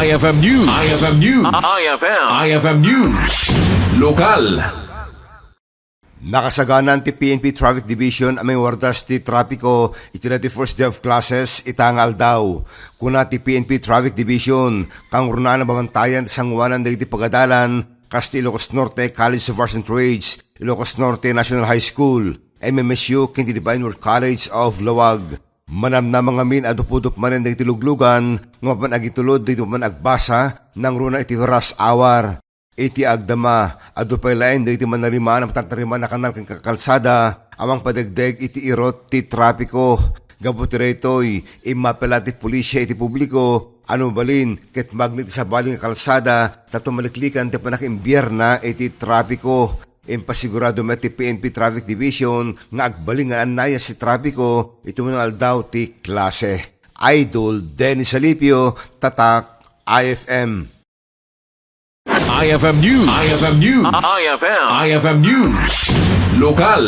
IFM News. IFM News. IFM News. Lokal. Nakasaganan ti PNP Traffic Division ang Mangiwardas ti Trapiko iti 91st day of classes itang Aldaw. Kuna ti PNP Traffic Division kang runaan na bamantayan ti sangwanan dagiti pagadalan kas ti Ilocos Norte College of Arts and Trades, Ilocos Norte National High School, MMSU kinti Divine Word College of Lawag. Manam na mga min adupudup manen dagiti luglugan nga mapan agitulod dagiti mapan agbasa nang runa iti ras awar. Iti agdama, adupay lain dagiti manariman ang tatariman na kanal kang kakalsada, amang padagdeg iti irot ti trapiko. Gabuti reto'y imapela ti pulisya iti publiko, ano balin, ket magnit sa baling kalsada, tato maliklikan ti panakimbierna iti trapiko. Impasigurado met ti PNP Traffic Division nga agbaling nga anaya si trapiko, ito mo Aldaw ti Klase. Idol Dennis Alipio, Tatak, IFM. IFM News. IFM News. IFM News. Lokal.